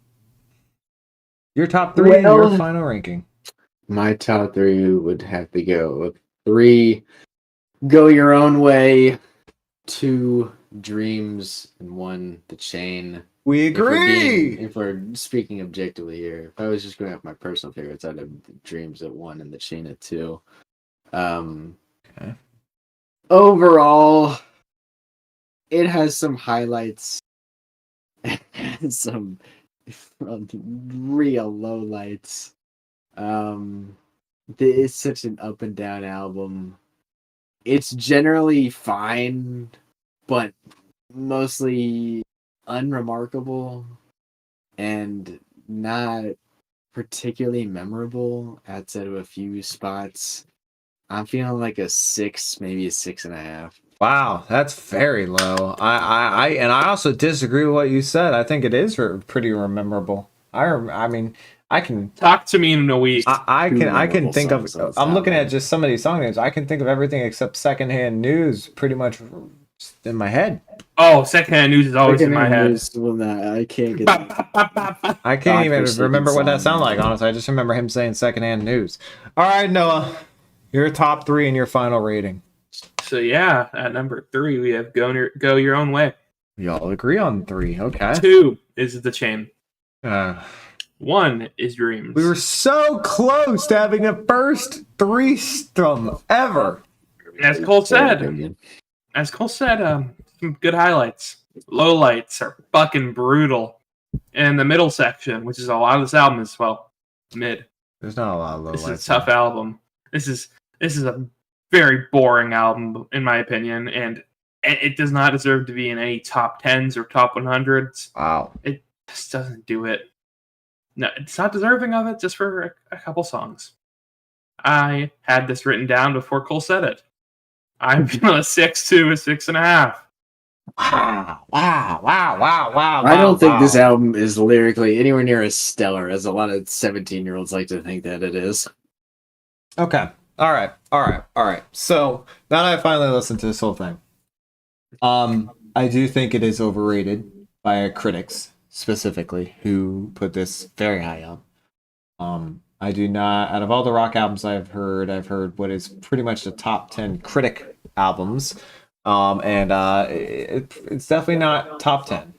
your top 3 and your
Well-
final ranking.
My top three would have to go 3, Go Your Own Way, 2, Dreams, and 1, The Chain.
We agree.
If we're speaking objectively here, if I was just going off my personal favorites, I'd have Dreams at 1 and The Chain at 2.
Okay.
Overall, it has some highlights and some real lowlights. It's such an up and down album. It's generally fine, but mostly unremarkable and not particularly memorable outside of a few spots. I'm feeling like a 6, maybe a 6.5.
Wow, that's very low. I also disagree with what you said. I think it is pretty memorable. I mean, I can
Talk to me in a week.
I can
memorable
think of.
songs on this
I'm looking
album.
at just some of these song names. I can think of everything except Secondhand News pretty much in my head.
Oh, Secondhand News is always in my head.
Well, nah, I can't get
I can't even
God-forsaken
remember what that
song.
sounded like. Honestly, I just remember him saying Secondhand News. All right, Noah, your top 3 and your final rating.
So yeah, at number 3 we have Go Your Own Way.
Y'all agree on 3. Okay.
2 is The Chain.
Uh,
1 is Dreams.
we were so close to having a first threesome ever.
As Cole said, some good highlights. Lowlights are fucking brutal. And the middle section, which is a lot of this album as well, mid.
There's not a lot of low
This is
lights.
a tough album. This is a very boring album in my opinion, and it does not deserve to be in any top 10s or top 100s.
Wow.
It just doesn't do it. No, it's not deserving of it just for a couple songs. I had this written down before Cole said it. I'm feeling a 6 to a 6.5.
Wow.
I don't think this album is lyrically anywhere near as stellar as a lot of 17-year-olds like to think that it is.
Okay. All right. So now that I finally listened to this whole thing, I do think it is overrated by critics specifically who put this very high up. I do not. Out of all the rock albums I've heard what is pretty much the top 10 critic albums, and it's definitely not top 10.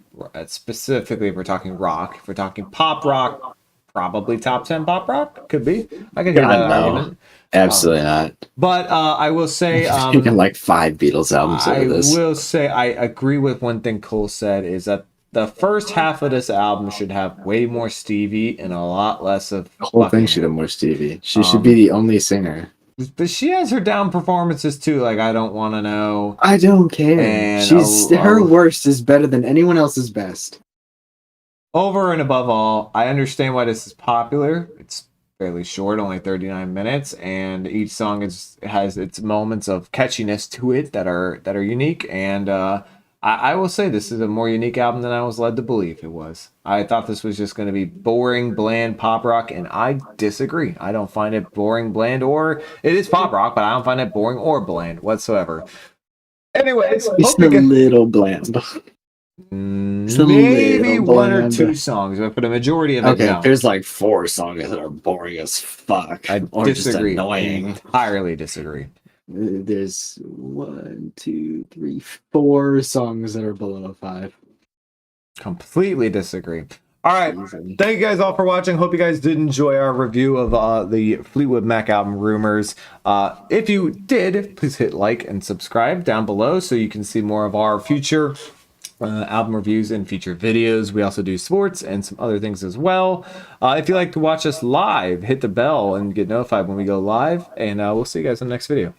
Specifically, if we're talking rock, if we're talking pop rock, probably top 10 pop rock could be. I could hear that argument.
Absolutely not.
But I will say,
You can like 5 Beatles albums over this.
I will say I agree with one thing Cole said is that the first half of this album should have way more Stevie and a lot less of
The whole thing
Buckingham.
should have more Stevie. She should be the only singer.
But she has her down performances too. Like I don't want to know.
I don't care.
And
Her worst is better than anyone else's best.
Over and above all, I understand why this is popular. It's fairly short, only 39 minutes, and each song has its moments of catchiness to it that are unique. And I will say this is a more unique album than I was led to believe it was. I thought this was just going to be boring, bland pop rock, and I disagree. I don't find it boring, bland, or it is pop rock, but I don't find it boring or bland whatsoever. Anyways,
It's a little bland.
maybe one or two songs, but for the majority of it,
Okay,
no.
there's like 4 songs that are boring as fuck.
I
or
disagree.
just annoying.
Entirely disagree.
There's 1, 2, 3, 4 songs that are below 5.
Completely disagree. All right.
Easily.
Thank you guys all for watching. Hope you guys did enjoy our review of the Fleetwood Mac album Rumors. If you did, please hit like and subscribe down below so you can see more of our future album reviews and feature videos. We also do sports and some other things as well. If you like to watch us live, hit the bell and get notified when we go live. And we'll see you guys in the next video.